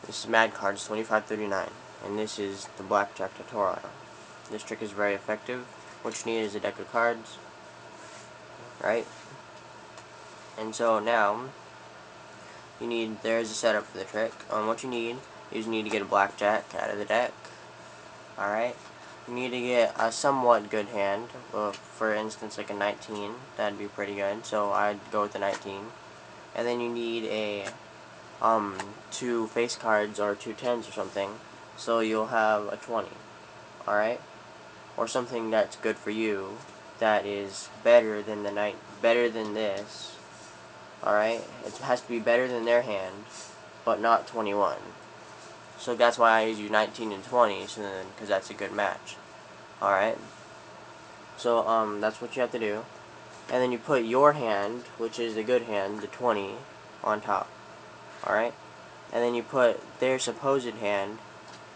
This is Mad Cards 2539, and this is the Blackjack tutorial. This trick is very effective. What you need is a deck of cards, right? And so now, there's a setup for the trick. What you need is you need to get a blackjack out of the deck, alright? You need to get a somewhat good hand, for instance like a 19, that'd be pretty good, so I'd go with the 19. And then you need a two face cards or two tens or something, so you'll have a 20, alright? Or something that's good for you, that is better than better than this, alright? It has to be better than their hand, but not 21. So that's why I use 19 and 20, so then, because that's a good match, alright? So that's what you have to do, and then you put your hand, which is the good hand, the 20, on top, alright? And then you put their supposed hand,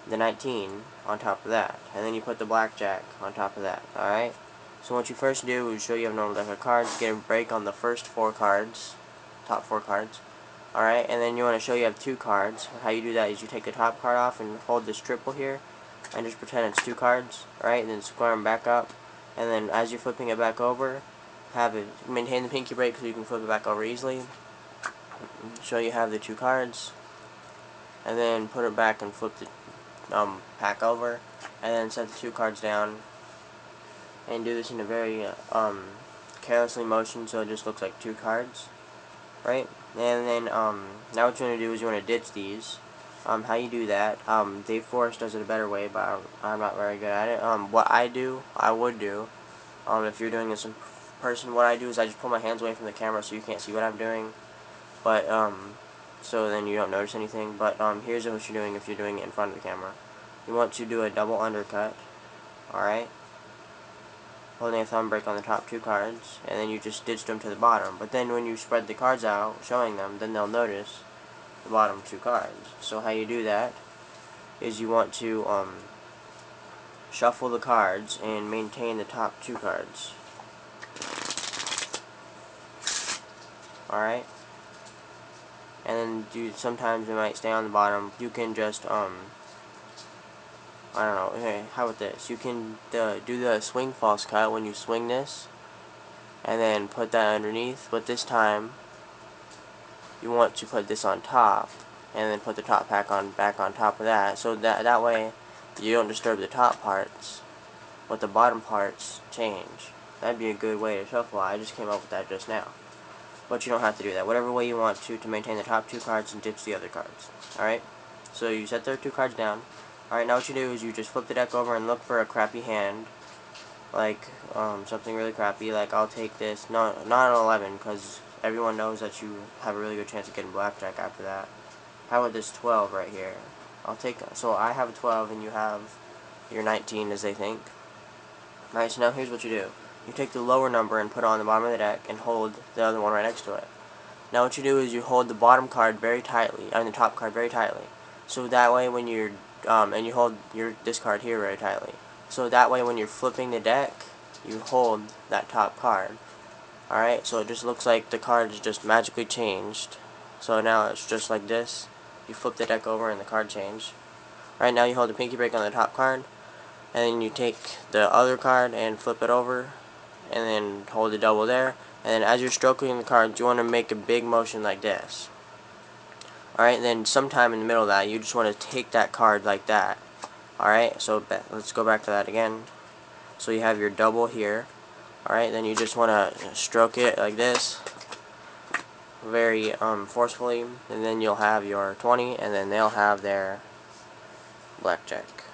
the 19, on top of that. And then you put the blackjack on top of that, alright? So what you first do is show you have a normal deck of cards, get a break on the first 4 cards, top 4 cards, alright? And then you want to show you have 2 cards. How you do that is you take the top card off and hold this triple here, and just pretend it's 2 cards, alright? And then square them back up, and then as you're flipping it back over, maintain the pinky break so you can flip it back over easily. Show you have the 2 cards, and then put it back and flip the pack over, and then set the 2 cards down, and do this in a very carelessly motion so it just looks like 2 cards, right? And then now what you want to do is you want to ditch these. How you do that, Dave Forrest does it a better way, but I'm not very good at it. What I would do, if you're doing this in person, what I do is I just pull my hands away from the camera so you can't see what I'm doing, but so then you don't notice anything. But here's what you're doing if you're doing it in front of the camera. You want to do a double undercut, alright? Holding a thumb break on the top 2 cards, and then you just ditch them to the bottom. But then when you spread the cards out, showing them, then they'll notice the bottom 2 cards. So how you do that is you want to shuffle the cards and maintain the top 2 cards. Alright? And then sometimes it might stay on the bottom. You can just I don't know, hey, how about this? You can do the swing false cut when you swing this, and then put that underneath, but this time you want to put this on top, and then put the top pack back on top of that, so that way you don't disturb the top parts, but the bottom parts change. That'd be a good way to shuffle. I just came up with that just now. But you don't have to do that. Whatever way you want to maintain the top 2 cards and ditch the other cards. Alright? So you set their 2 cards down. Alright, now what you do is you just flip the deck over and look for a crappy hand. Like, something really crappy. Like, I'll take this. No, not an 11, because everyone knows that you have a really good chance of getting blackjack after that. How about this 12 right here? So I have a 12 and you have your 19, as they think. Alright, so now here's what you do. You take the lower number and put it on the bottom of the deck and hold the other one right next to it. Now what you do is you hold the bottom card very tightly, the top card very tightly. So that way when you're, and you hold this card here very tightly. So that way when you're flipping the deck, you hold that top card. Alright, so it just looks like the card is just magically changed. So now it's just like this. You flip the deck over and the card changed. Alright, now you hold the pinky break on the top card, and then you take the other card and flip it over, and then hold the double there, and then as you're stroking the cards, you want to make a big motion like this. Alright, and then sometime in the middle of that, you just want to take that card like that. Alright, so let's go back to that again. So you have your double here. Alright, then you just want to stroke it like this, very forcefully, and then you'll have your 20, and then they'll have their blackjack.